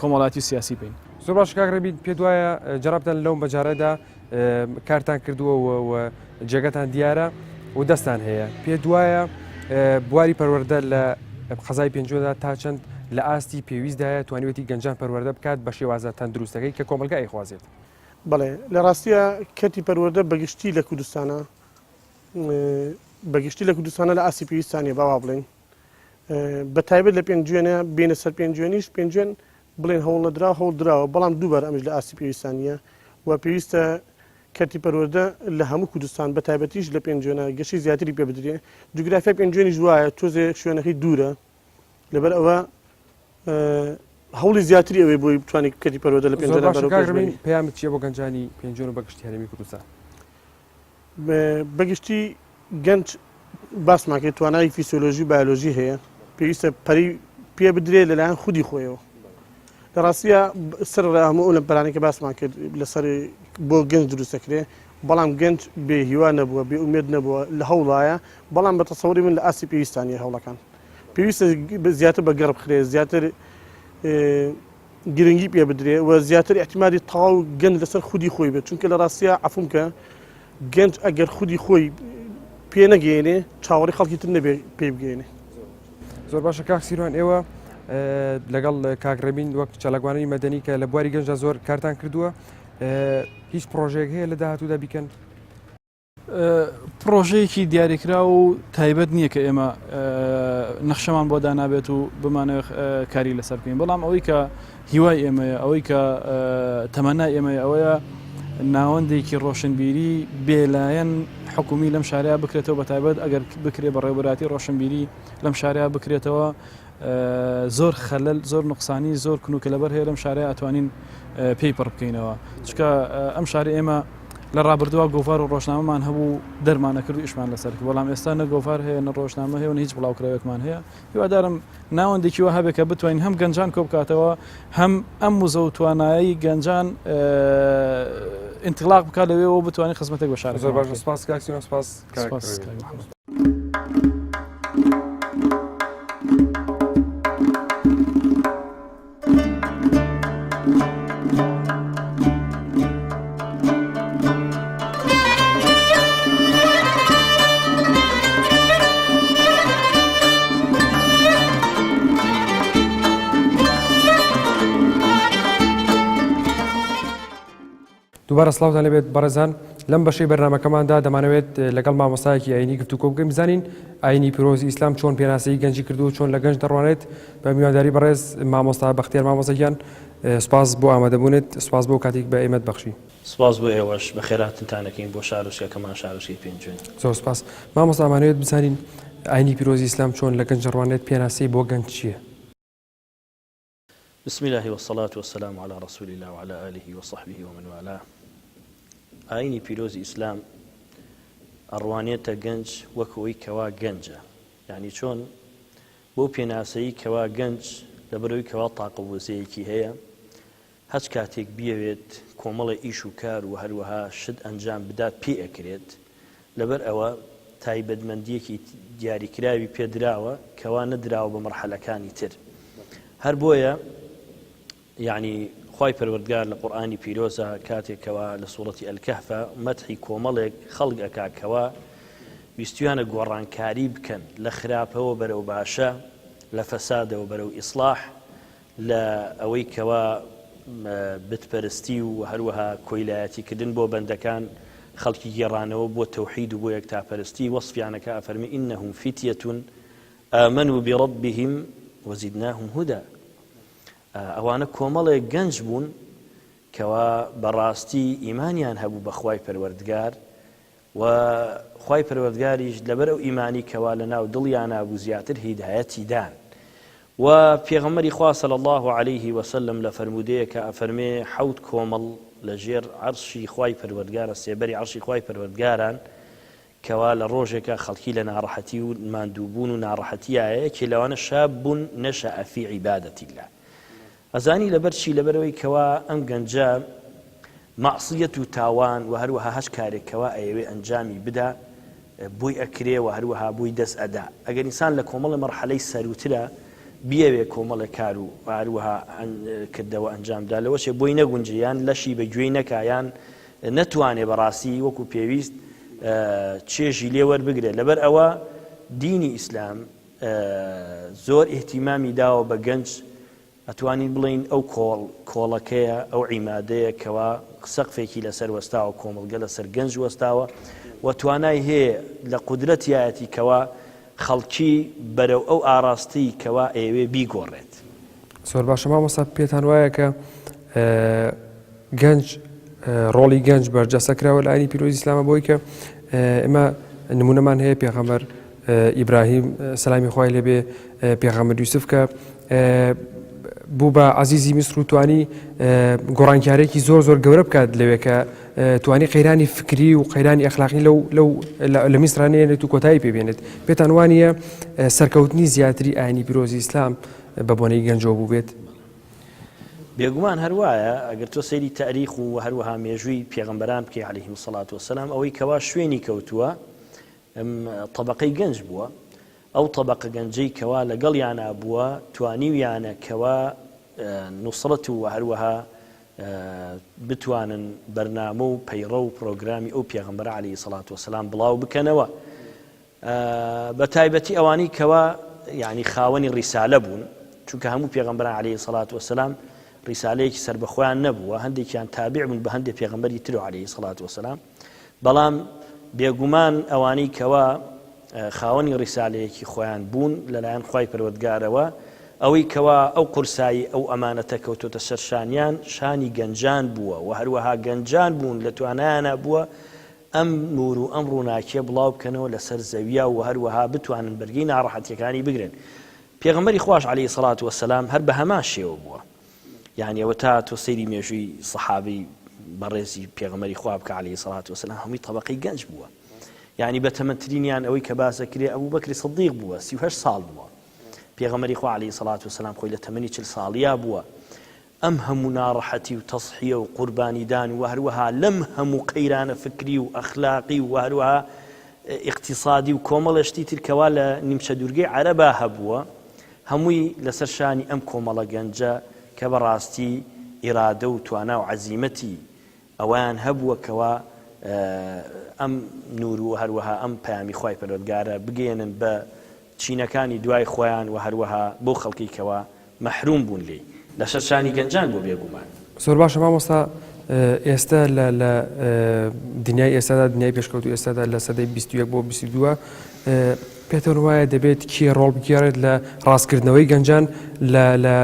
کۆمەڵاتی سیاسی بین. زۆر باش کاکڕێبی پێ دوایە جەرابتان لەوم بەجارەدا کارتان کردووە و جێگەتان دیارە و دەستان هەیە، پێ دوایە بواری پەروەردە لە قەزای پێنجۆدا تا چەند لە ئاستی پێویستدایە توانیوێتی گەنجان پەروەردە بکات بە شێوازە تەندروستەکەی کە کۆمەلگا ئەیخوازێت. بەڵێ لە ڕاستیە کەتی پەروەردە بەگشتی لە کوردستانە بەگشتی لە کوردستانە لە ئاسی پێویستانیە باوا بڵێن بە تایبەت لە پێنجوێنە بینە سەر پێنجوێنیش پێنجوێن بڵێن هەوڵ نەدرا هەوڵ درراوە، بەڵام دووبار ئەمش لە ئاسی پێویستانیە و پێویستە کەتی پەروەردە لە هەموو کوردستان بە تایبەتیش لە پێنجوێنە گەشتی زیاتری پێ بدرێ. جوگرافیا پێنجوێنیش وایە تۆزێ شوێنەکەی دوورە، لەبەر ئەوە هەوڵی زیاتری ئەوەی بۆی بتوانێت کەتی پەروەردە لە پێنجوێنە پەیامت چیە بۆ گەنجانی پێنجوێن و بەگشتی هەرێمی کوردستان؟ بەگشتی گەنج باسمان کرد توانایی فیسیۆلۆژی و بایۆلۆژی هەیە، پێویستە پەری پێ بدرێت لەلایەن خودی خۆیەوە. لە ڕاستیە سەر هەموو ئەو لەمپەرانەی کە باسمان کرد لەسەر بۆ گەنج دروستەکرێ، بەڵام گەنج بێ هیوا نەبووە، بێ ئومێد نەبووە، لە هەوڵایە، بەڵام بە تەسەووری من لە ئاسی پێویستانیە هەوڵەکان پێویستە زیاتر بە گەڕ بخرێ، زیاتر گرنگی پێ بدرێ و زیاتر احتیمالی تەواو گەنج لەسەر خودی خۆی بێت، چونکە لە ڕاستیە عەفوم کە گەنج ئەگەر خودی خۆی پێ نەگەێنێ چاوەڕی خەڵکی تر نەبێ پێ بگەێنێ. زۆر باشە کاکسیروان ئێوە لەگەڵ کاکڕێبین وەک چالاکوانەی مەدەنی کە لە بواری گەنجە زۆر کارتان کردووە، هیچ پرۆژەیەک هەیە لە داهاتوودا بیکەن؟ پرۆژەیەکی دیاریکرا و تایبەت نییە کە ئێمە نەخشەمان بۆ دانابێت و بمانە کاری لەسەر بکەین بەڵام ئەوەی کە هیوای ئێمەیە ئەوەی کە تەمەنای ئێمەیە ئەوەیە ناوەندێکی ڕۆشنبیری بێلایەن حکومی لەم شارەیە بکرێتەوە بەتایبەت ئەگەر بکرێ بە ڕێبەراتی ڕۆشنبیری لەم شارەیە بکرێتەوە زۆر خەلەل زۆر نقصانی زۆر کنوکە لەبەر هەیە لەم شارەیە ئەتوانین پێی پڕ بکەینەوە چکە ئەم شارە ئێمە لە ڕابردووە گۆڤار و ڕۆژنامەمان هەبوو دەرمانەکرد و ئیشمان لەسەرکە بەڵام ئێستا نە گۆڤار هەیە نە ڕۆژنامە هەیە و هیچ بڵاوکراوێکمان هەیە هیوادارم ناوەندێکی وە هەبێت کە بتوانین هەم گەنجان کۆ بکاتەوە هەم ئەم موزە و توانایی گەنجان انتقلاق بکات لەوێەوە بتوانین خزمەتێک بە شارە زۆر باش سپاس کاکسیۆن سپاس دووبارە سڵاوتان لەبێت بەڕێزان لەم بەشەی بەرنامەکەماندا دەمانەوێت لەگەڵ مامۆستایەکی ئاینی گفتوگۆ بکەین بزانین ئاینی پیرۆزی ئیسلام چۆن پێناسەی گەنجی کردو و چۆن لە گەنج دەڕوانێت بە میوانداری بەڕێز مامۆستا بەختیار مامۆستایان سپاس بۆ ئامادەبوونێت سپاس بۆ کاتێک بە ئێمەت بەخشی سپاس بۆ ئێوەش بە خێراتتانەکەین بۆ شارۆچکەکەمان شارۆچکی پێنجوێن زۆر سپاس مامۆستا ئامانەوێت بزانین ئاینی پیرۆزی ئیسلام چۆن لە گەنج دەڕوانێت پێناسەی بۆ گەنج چییە؟ بسم الله والصلاة والسلام على رسول الله وعلى آله وصحبه ومن والاه ئاینی پیرۆزی ئیسلام ئەڕوانێتە گەنج وەکەوەی کەوا گەنجە یعنی چۆن بۆ پێناسەیی کەوا گەنج لەبەرەوەی کەوا تاقەوەزەیەکی هەیە هەچ کاتێک بیەوێت کۆمەڵی ئیش و کار و هەروەها شت ئەنجام بدات پێ ئەکرێت لەبەر ئەوە تایبەتمەندیەکی دیاریکراوی پێدراوە کەوا نەدراوە بە مەرحەلەکانی تر هەر بۆیە یعنی خوای پەروەردگار لە قورئانی پیرۆزە کاتێکەوە لە سوورەتی ئەلکەهفە مەدحی کۆمەڵێک خەڵک ئەکا ویستیانە گۆڕانکاری بکەن لە خراپەوە بەرەو باشە لە فەسادەوە بەرەو ئیسلاح لە ئەوەی کەوا بتپەرستی و هەروەها کۆیلایەتیکردن بۆ بەندەکان خەڵکی گێڕانەوە بۆ تەوحید و بۆ یەکتاپەرستی وەصفیانەکە ئەفەرمی ئینەهم فتیەتون ئامەنوا بڕەبیهم وەزیدناهم هودا ئەوانە کۆمەڵێک گەنج بوون کەوا بەڕاستی ئیمانیان هەبوو بە خوای پەروەردگار و خوای پەروەردگاریش لەبەر ئەو ئیمانی کەوا لە ناو دڵیانە بوو زیاتر هیدایەتی دان و پێغەمبەری خوا صلی الله عليه وسلم لە فەرمودەیە کە ئەفەرمێ حەوت کۆمەڵ لەژێر عەرشی خوای پەروەردگارە سێبەری عەرشی خوای پەروەردگاران کەوا لە ڕۆژێکە خەڵکی لە ناڕەحەتی و ماندووبوون و ناڕەحەتیایە کە لەوانە شاب بوون نەشەئە فی عیبادەتی الله ئەزانی لەبەر چی لەبەرەوەی کەوا ئەم گەنجە مەعسیەت و تاوان و هەروەها هەش کارێکەوە ئەیەوێ ئەنجامی بدا بۆی ئەکرێ و هەروەها بۆی دەست ئەدا ئەگەر ئینسان لە کۆمەڵی مەرحەلەی سەروترە بیەوێ کۆمەڵی کار و هەروەها کردەوە ئەنجامدا لەوەشێ بۆی نەگونجیان لەشی بەگوێی نەکایان نەتوانێ بەڕاستی وەکو پێویست چێژی لێ وەربگرێت لەبەر ئەوە دینی ئیسلام زۆر ئیهتیمامی داوە بە گەنج ئەتوانین بڵین ئەو کۆڵەکەیە ئەو عیمادەیە کەوا سەقفێکی لەسەر وەستاوە کۆمەڵگە لەسەر گەنج وەستاوە و توانای هەیە لە قودرەتیایەتی کەوا خەڵکی بەرەو ئەو ئاراستی کەوا ئێوێ بیگۆڕێت زۆر باشە مامۆستا پێتان وایە کە گەنج ڕۆڵی گەنج بەرجەستەکراوە لە ئاینی پیرۆزی ئیسلامە بۆی کە ئێمە نمونەمان هەیە پێغەمبەر ئیبراهیم سەلامی خوای لێبێ پێغەمبەر یوسف کە بوو بە عەزیزی میسر و توانی گۆڕانکارێکی زۆر زۆر گەورە بکات لەوێ کە توانی قەیرانی فکری و قەیرانی ئەخلاقی لە میسرانێنێت و کۆتایی پێبێنێت پێتان وانییە سەرکەوتنی زیاتری ئاینی پیرۆزی ئیسلام بە بۆنەی گەنجەوە بوو بێت بێگومان هەروایە ئەگەر تۆ سەیری تاریخ و هەروەها مێژووی پێغەمبەران بکەی عەلەیهیم سەڵات وەسەلام ئەوەی کەوا شوێنی کەوتووە طەبەقەی گەنج بووە ئەو طەبەقە گەنجەی کەوا لەگەڵیانە بووە توانیویانە کەوا نوسڕەت و هەروەها بتوانن بەرنامە و پەیڕە و پرۆگرامی ئەو پێغەمبەرە عەلەیهی سەڵات وەسەلام بڵاو بکەنەوە بە تایبەتی ئەوانەی کەوا یعنی خاوەنی ڕیسالە بوون چونکە هەموو پێغەمبەران عەلەیهی سەڵات وەسەلام ڕیسالەیەکی سەربەخۆیان نەبووە هەندێکیان تابع بوون بە هەندێک پێغەمبەری تر عەلەیهی سەڵات وەسەلام بەڵام بێگومان ئەوانەی کەوا خاوەنی ڕیسالەیەکی خۆیان بوون لەلایەن خوای پەروەردگارەوە ئەوەی کەوا ئەو قورسایی ئەو ئەمانەتە کەوتۆتە سەر شانیان شانی گەنجان بووە و هەروەها گەنجان بوون لە توانایانە بووە ئەم نور و ئەم ڕووناکیە بڵاو بکەنەوە لەسەر زەویە و هەروەها بتوانن بەرگەی ناڕەحەتیەکانی بگرن. پێغەمبەری خوش عەلەیهی سەڵات وەسەلام هەر بە هەمان شێوە بووە، یعنی ئەوە تا تۆ سەیری مێژووی سەحابەی بەڕێزی پێغەمبەری خوا بکە عەلەیهی سەڵات وەسەلام هەمووی تەبەقەی گەنج بووە، یعنی بەتەمەنترینیان ئەوەی کە باسە کرێ ئەبوو بەکری سەدیق بووە 38 ساڵ بووە. پێغەمبەری خوا عەلەیهی سەڵات وەسەلام خۆی لە تەمەنی 40 ساڵیا بووە. ئەم هەموو ناڕەحەتی و تەضحیە و قوربانیدان و هەروەها لەم هەموو قەیرانە فکری و ئەخلاقی و هەروەها اقتصادی و کۆمەڵەشتی ترکەوا لە نیمچە دوورگەی عەرەبا هەبووە، هەمووی لەسەر شانی ئەم کۆمەڵە گەنجە کە بەڕاستی ئیرادە و توانا و عەزیمەتی ئەویان هەبووە کەوا ئەم نور و هەروەها ئەم پەیامی خوای پەروەردگارە بگەێنن بە چینەکانی دوای خۆیان و هەروەها بۆ خەڵکی کەوا مەحروم بوون لێی لەسەر شانی گەنجان بۆ بێگومان. زۆر باشە مامۆستا، ئێستا لە دنیای ئێستادا دنیای پێشکەوتو ئێستادا لە سەدەی 21 بۆ 22 پێتەوە وایە دەبێت کێ ڕۆڵ بگێڕێت لە ڕاستکردنەوەی گەنجان لە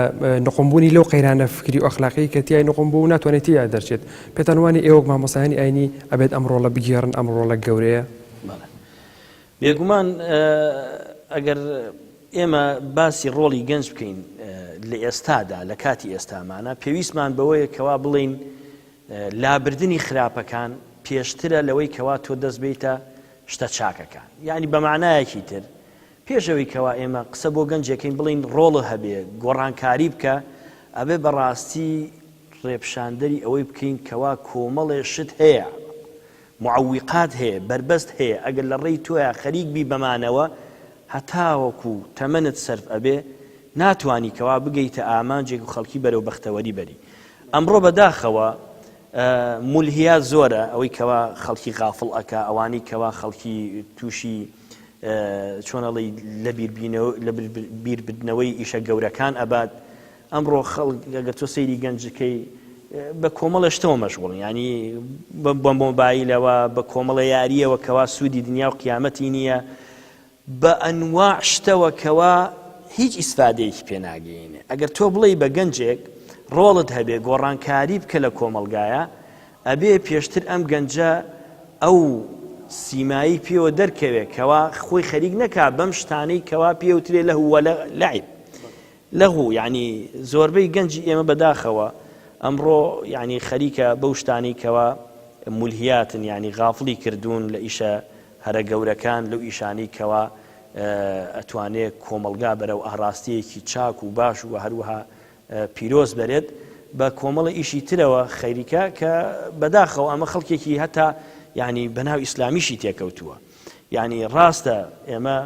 نقمبوونی لەو قەیرانە فکری و ئەخلاقی کە تیای نقمبوو و ناتوانێت تیا دەرچێت. پێتانوانی ئێوە مامۆستایانی ئاینی ئەبێت ئەم ڕۆڵە بگێڕن، ئەم ڕۆڵە گەورەیە. بێگومان ئەگەر ئێمە باسی ڕۆڵی گەنج بکەین لە ئێستادا لە کاتی ئێستامانە پێویستمان بەوەیە کەوا بڵین لابردنی خراپەکان پێشترە لەوەی کەوا تۆ دەست بیتە شتە چاکەکان، یعنی بە معنایەکی تر پێشەوەی کەوا ئێمە قسە بۆ گەنجەکەین بڵین ڕۆڵە هەبێ گۆڕانکاری بکە ئەبێ بەڕاستی ڕێپشاندەری ئەوەی بکەین کەوا کۆمەڵێ شت هەیە، معوقات هەیە، بربەست هەیە، ئەگەر لە ڕێی تۆیە خەریک بی بەمانەوە هەتاوەکو تەمەنت سەرف ئەبێ ناتوانی کەوا بگەیتە ئامانجێک و خەڵکی بەرەو بەختەوەری بەری. ئەمڕۆ بەداخەوە مولهیات زۆرە، ئەوەی کەوا خەڵکی غافڵ ئەکا، ئەوانی کەوا خەڵکی تووشی چۆنەڵی لە بیربردنەوەی ئیشە گەورەکان ئەبات. ئەمڕۆ ئەگەر تۆ سەیری گەنجەکەی بە کۆمەڵە شتەوە مەشغوڵن، ینی بە مۆبایلەوە بە کۆمەڵە یاریەوە کەوا سوودی دنیا و قیامەتی نییە، بە ئەنواع شتەوە کەوا هیچ ئیسفادەیەکی پێ ناگەینێ. ئەگەر تۆ بڵێ بە گەنجێک ڕۆڵت هەبێ گۆڕانکاری بکە لە کۆمەلگایە، ئەبێ پێشتر ئەم گەنجە ئەو سیمایی پێوە دەرکەوێت کەوا خۆی خەریک نەکا بەم شتانەی کەوا پێوترێ لەهوە لەعیب لەغوو، یعنی زۆربەی گەنجی ئێمە بەداخەوە ئەمڕۆ یعنی خەریکە بەو شتانی کەوا مولهیاتن، یعنی غافڵی کردوون لە ئیشە هەرە گەورەکان لەو ئیشانی کەوا ئەتوانێت کۆمەلگا بەرەو ئاڕاستیەکی چاک و باش و هەروەها پیرۆز بەرێت بە کۆمەڵە ئیشی ترەوە خەریکە کە بەداخەوە ئەمە خەڵکێکی هەتا یعنی بەناو ئیسلامیشی تێکەوتووە. یعنی ڕاستە ئێمە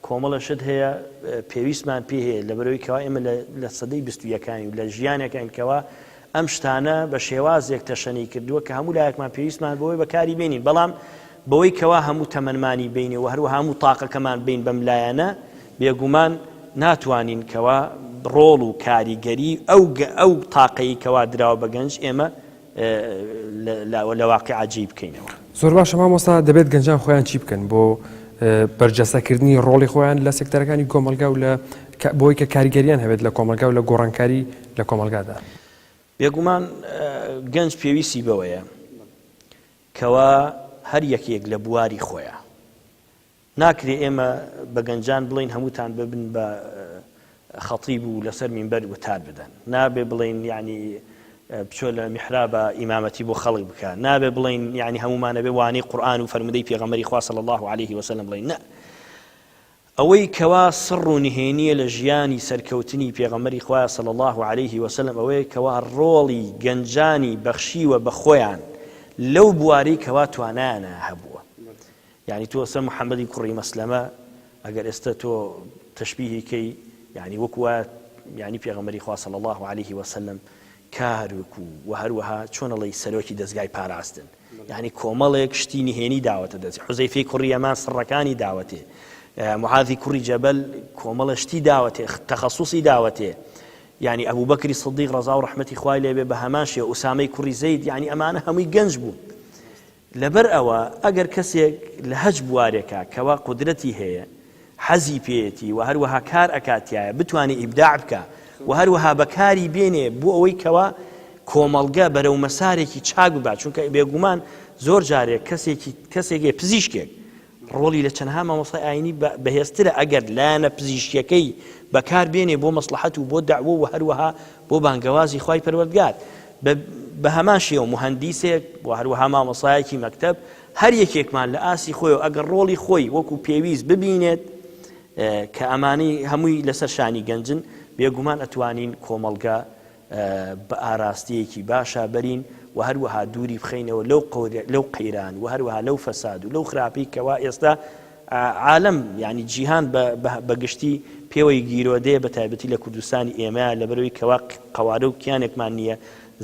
کۆمەڵە شت هەیە پێویستمان پێ هەیە لە بەرەوەی کەوا ئێمە لە سەدەی 21 و لە ژیانەکەین کەوا ئەم شتانە بە شێوازێک تەشەنی کردووە کە هەموو لایەکمان پێویستمان بەوەی بەکاری بێنین، بەڵام بەوەی کەوا هەموو تەمەنمانی بینێ و هەروە هەموو تاقەکەمان بین بەم لایەنە بێگومان ناتوانین کەوا ڕۆڵ و کاریگەری ئەو تاقەی کەوا دراوە بە گەنج ئێمە لە واقع عجیب بکەینەوە. زۆر باشە مامۆستا، دەبێت گەنجان خۆیان چی بکەن بۆ بەرجەسەکردنی ڕۆڵی خۆیان لە سێکتەرەکانی کۆمەلگا و بۆی کە کاریگەریان هەبێت لە کۆمەلگا و لە گۆڕانکاری لە کۆمەلگادا؟ بێگومان گەنج پێویستی بەوەیە کەوا هەر یەکێک لە بواری خۆیە ناکرێ ئێمە بە گەنجان بڵین هەمووتان ببن بە خەتیب و لەسەر مینبەر وتار بدەن، نابێ بڵین یعنی بچۆ لە میحرابە ئیمامەتی بۆ خەڵک بکە، نابێ بڵین یعنی هەمومانە بێ وانەی قورئان و فەرمودەی پێغەمبەری خوا صلی الله عليه وسلم بڵین، نە، ئەوەی کەوا سڕ و نهێنیە لە ژیانی سەرکەوتنی پێغەمبەری خوا صلی الله عليه وسلم ئەوەیە کەوا ڕۆڵی گەنجانی بەخشیوە بە خۆیان لەو بواری کەوا توانایانە هەبووە. یعنی تۆ سەر محەممەدی کوڕی مەسلەمە ئەگەر ئێستا تۆ تەشبیهیکەی یعنی وەکوە یعنی پێغەمبەری خوا صلی الله عليه وسلم کارێک و هەروەها چۆنەڵی سەرۆکی دەستگای پاراستن، یعنی کۆمەڵێک شتی نهێنی داوەتە دەست، حوزەیفەی کوڕی یەمان سڕەکانی داوەتێ، معاذی کوڕی جەبەل کۆمەڵە شتی داوەتێ، تەخەسوسی داوەتێ، یعنی ئەبوو بەکری سدیق ڕەزا و ڕەحمەتی خوای لێبێ بە هەمان شێوە، ئوسامەی کوڕی زەید، یعنی ئەمانە هەمووی گەنج بوون لەبەر ئەوە ئەگەر کەسێک لە هەج بوارێکە کەوا قودرەتی هەیە حەزی پێێتی و هەروەها کار ئەکاتیایە بتوانێت ئیبداع بکە و هەروەها بەکاری بێنێ بۆ ئەوەی کەوا کۆمەڵگە بەرەو مەسارێکی چاک ببات چونکە بێگومان زۆر جارێک کەسێکی پزیشکێک ڕۆڵی لە چەندها مامۆستای ئاینی بەهێزترە ئەگەر لایەنە پزیشکیەکەی بەکار بێنێ بۆ مەسلحەت و بۆ داعوە و هەروەها بۆ بانگەوازی خوای پەروەردگار بە هەمان شێوە مهندیسێک و هەروەها مامۆستایەکی مەکتەب هەر یەکێکمان لە ئاسی خۆی و ئەگەر ڕۆڵی خۆی وەکو پێویست ببینێت کە ئەمانەی هەمووی لەسەر شانی گەنجن بێگومان ئەتوانین کۆمەڵگە بە ئاراستەیەکی باشە بەرین و هەروەها دووری بخەینەوە لەو قەیران و هەروەها لەو فەساد و لەو خراپی کەوا ئێستا عالم یعنی جیهان بەگشتی پێوەی گیرۆدەیە بە تایبەتی لە کوردستانی ئێمە لەبەرەوەی کەوا قەوارە و کیانێکمان نییە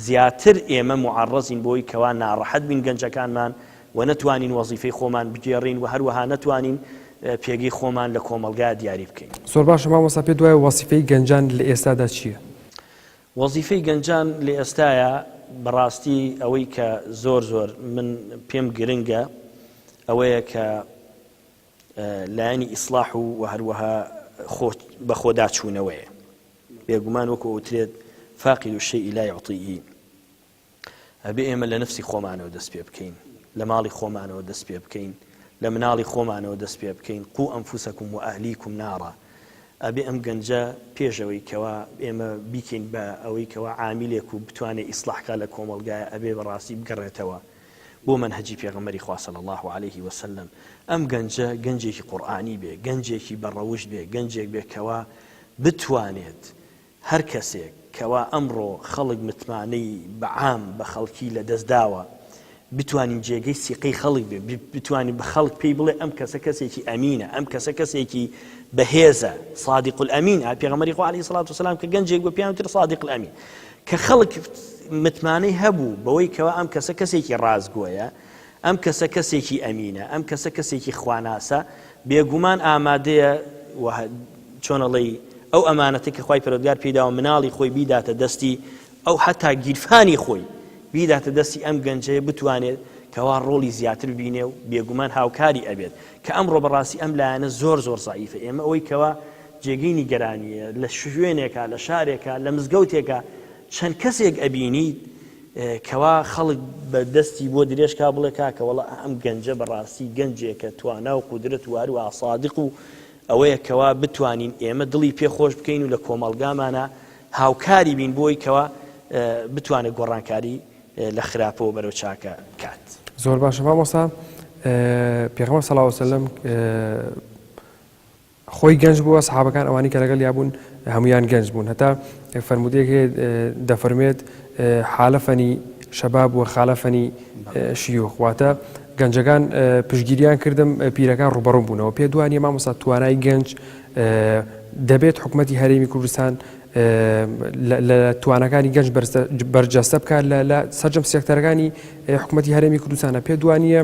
زیاتر ئێمە معڕەزین بۆی کەوا ناڕەحەت بین گەنجەکانمان و نەتوانین وەزیفەی خۆمان بگێڕین و هەروەها نەتوانین پێگەی خۆمان لە کۆمەلگا دیاری بکەین. زۆر باشە مامۆستا پێ دوایە وەزیفەی گەنجان لە ئێستادا چییە؟ وەزیفەی گەنجان لە ئێستایە بەڕاستی ئەوەی کە زۆر من پێم گرنگە ئەوەیە کە لایەنی ئیسلاح و هەروەها بە خۆداچوونەوەیە بێگومان وەکو ئەوترێت فاقد الشيء لا يعطيه ئەبێ ئێمە لە نفسی خۆمانەوە دەست پێ بکەین لە ماڵی خۆمانەوە دەست پێ بکەین لە مناڵی خۆمانەوە دەست پێ بکەین قو ئەنفوسەکم و ئەهلیکم نارا ئەبێ ئەم گەنجە پێشەوەی کەوا ئێمە بیکەین بە ئەوەی کەوا عاملێک و بتوانێت ئیسلاحکە لە کۆمەلگایە ئەبێ بەڕاستی بگەڕێتەوە بۆ منهەجی پێغەمبەری خوا صلی الله عليه وسلم ئەم گەنجە گەنجێکی قورئانی بێ گەنجێکی بەڕەوشت بێ گەنجێک بێ کەوا بتوانێت هەر کەسێک کەوا ئەمڕۆ خەڵک متمانەی بەعام بە خەڵکی لە دەستداوە بتوانین جێگەی سیقەی خەڵک بێ بتوانین بە خەڵک پێی بڵێ ئەم کەسە کەسێکی ئەمینە ئەم کەسە کەسێکی بەهێزە صادق الأمين پێغەمبەری خوا عەلەیهی سەڵات وسەلام کە گەنجێک بۆ پیان وتر صادق الأمين کە خەڵک متمانەی هەبوو بەوەی کەوا ئەم کەسە کەسێکی ڕازگۆیە ئەم کەسە کەسێکی ئەمینە ئەم کەسە کەسێکی خواناسە بێگومان ئامادەیە چۆنەڵێی ئەو ئەمانەتی کە خوای پەروەردگار پێداوە مناڵی خۆی بیداتە دەستی ئەو حتا گیرفانی خۆی بیداتە دەستی ئەم گەنجەیە بتوانێت کەوا ڕۆڵی زیاتر بینێ و بێگومان هاوکاری ئەبێت کە ئەمڕۆ بەڕاستی ئەم لایەنە زۆر زەعیفە ئێمە ئەوەی کەوا جێگەی نیگەرانیە لە شوێنێکە لە شارێکە لە مزگەوتێکە چەند کەسێک ئەبینیت کەوا خەڵک بە دەستی بۆ درێژکا بڵێ کاکە وەڵا ئەم گەنجە بەڕاستی گەنجێکە توانا و قودرەت و هەروەها صادق و ئەوەیە کەوا بتوانین ئێمە دڵی پێخۆش بکەین و لە کۆمەڵگامانە هاوکاری بین بۆی کەوا بتوانێت گۆڕانکاری لە خراپەوە بەرەو چاکە کات. زۆر باشە مامۆستا پێغەمبەر صلی الله علیه و سلم خۆی گەنج بووە سەحابەکان ئەوانی کە لەگەڵ یابوون هەمویان گەنج بوون هەتا فەرمودەیەک دەفەرمێت حالەفەنی شەباب و خالەفەنی شیوخ واتە گەنجەکان پشگیریان کردم پیرەکان ڕوبەڕوو بوونەوە پێ دوانیە مامۆستا توانای گەنج دەبێت حکومەتی هەرێمی کوردستان لە توانەکانی گەنج بەرجەستە بکات لە سەرجەم سێکتەرەکانی حکومەتی هەرێمی کوردستانە پێ دوانیە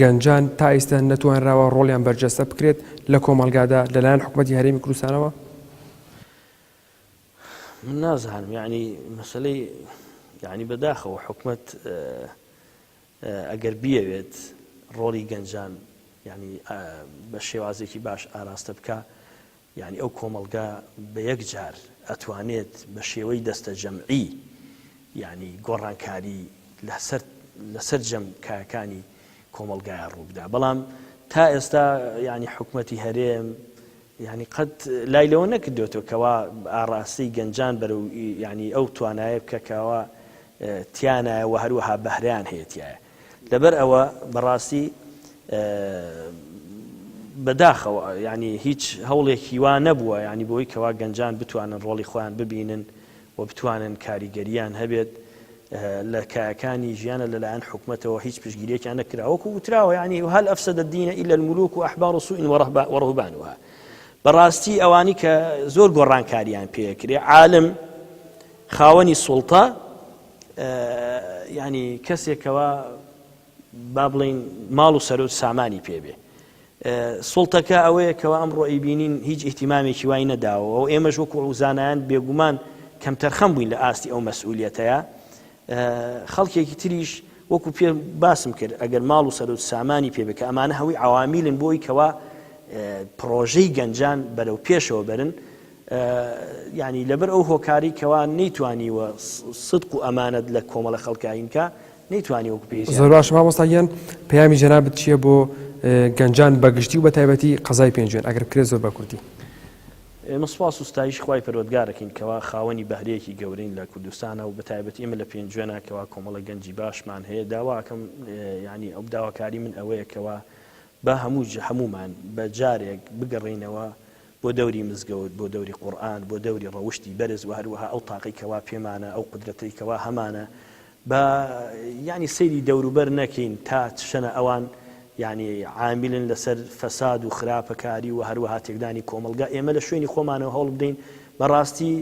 گەنجان تا ئێستا نەتوانراوە ڕۆڵیان بەرجەستە بکرێت لە کۆمەلگادا لەلایەن حکومەتی هەرێمی کوردستانەوە؟ من نازانم یعنی مەسەلەی یعنی بەداخەوە حکومەت ئەگەر بیەوێت ڕۆڵی گەنجان یعنی بە شێوازێکی باش ئاراستە بکە یعنی ئەو کۆمەلگا بە یەک جار ئەتوانێت بە شێوەی دەستە جەمعی یعنی گۆڕانکاری لەسەر جەمکایەکانی کۆمەلگایە ڕووبدا بەڵام تا ئێستا یعنی حکومەتی هەرێم یعنی قەت لای لەوە نەکردوێتەوە کەوا ئاڕاستی گەنجان بەرەو یعنی ئەو توانایە بکەکەوە تیانایە و هەروەها بەهرەیان هەیەتیایە لەبەر ئەوە بەڕاستی بەداخەوە ینی هیچ هەوڵێکی وا نەبووە ینی بۆی کەوا گەنجان بتوانن ڕۆڵی خۆیان ببینن و بتوانن کاریگەریان هەبێت لە کایەکانی ژیانە لەلایەن حکومەتەوە هیچ پشگیریەکیان نەکراوەکو وتراوە ینی هەل ئەفسەدە الدینە ئیلا الملوک و ئەحبار سوء وڕهبانها بەڕاستی ئەوانی کە زۆر گۆڕانکاریان پێکرێ عالم خاوەنی سوڵتە ینی کەسێکەوە با بڵین ماڵ و سەرۆ سامانی پێبێ سوڵتەکە ئەوەیە کەەوە ئەمڕۆ ئەیبینین هیچ ئیحتیمامێکی وای نەداوە و ئێمەش وەکو زانایان بێگومان کەم تەرخەم بووین لە ئاستی ئەو مەسئولیەتەیە خەڵکێکی تریش وەکو پێ باسم کرد ئەگەر ماڵ و سەر و سامانی پێ بکە ئەمانە هەوی عوامیلن بۆی کەوا پرۆژەی گەنجان بەرەو پێشەوە بەرن ینی لەبەر ئەو هۆکاری کەوا نەیتوانیوە صدق و ئەمانەت لە کۆمەڵە خەڵکاینکە نەیتوانی وەکو پێ زۆر باش مامۆستاییان پەیامی جەنابەت چییە بۆ گەنجان بەگشتی و بە تایبەتی قەزای پێنجوێن ئەگەر کرێت زۆر بە کوردی مسپاس و ستایش خوای پەروەردگارەکەین کەوا خاوەنی بەهرەیەکی گەورەین لە کوردستانە و بە تایبەتی ئێمە لە پێنجوێنە کەوا کۆمەڵە گەنجی باشمان هەیە داواکەم ینی ئەو داواکاری من ئەوەیە کەوا بە هەمومان بە جارێک بگەڕینەوە بۆ دەوری مزگەوت بۆ دەوری قورئان بۆ دەوری ڕەوشتی بەرز و هەروەها ئەو تاقی کەوا پێمانە ئەو قدرەتی کەوا هەمانە بە ینی سەیری دەوروبەر نەکەین تا شەنە ئەوان ینی عاملن لەسەر فەساد و خراپەکاری و هەروەها تێکدانی کۆمەلگا ئێمە لە شوێنی خۆمانەوە هەوڵ بدەین بەڕاستی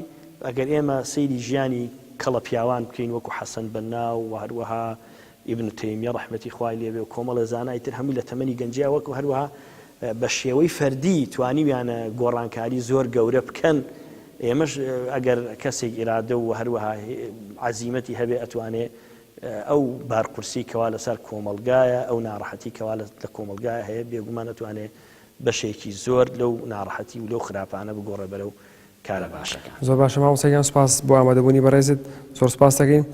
ئەگەر ئێمە سەیری ژیانی کەڵە پیاوان بکەین وەکو حەسەن بەنا و هەروەها ئیبن تەیمیە ڕەحمەتی خوای لێبێ و کۆمەڵە زانای تر هەمووی لە تەمەنی گەنجیا وەکو هەروەها بە شێوەی فەردی توانیویانە گۆڕانکاری زۆر گەورە بکەن ئێمەش ئەگەر کەسێک ئیرادە و هەروەها عەزیمەتی هەبێ ئەتوانێ ئەو بارقورسی کەوا لەسەر کۆمەلگایە ئەو ناڕەحەتی کەوا لە کۆمەلگایە هەیە بێگومان ئەتوانێ بەشێکی زۆر لەو ناڕەحەتی و لەو خراپانە بگۆڕێ بەرەو کارە باشەکە. زۆر باشە مامۆستاییان سوپاس بۆ ئامادەبوونی بەڕێزت زۆر سوپاس دەکەین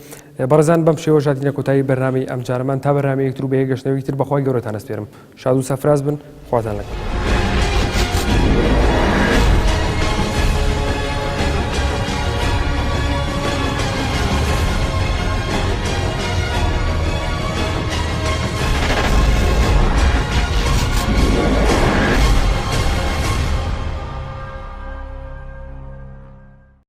بەڕێزان بەم شێوە ژاتینە کۆتایی بەرنامەی ئەم جارەمان تا بەرنامەیەکتر و بە یەکگەشتنەوەیەکتر بەخوای گەورەتان ئەسپێرم شاد و سەفراز بن خواتان لەگەڵ.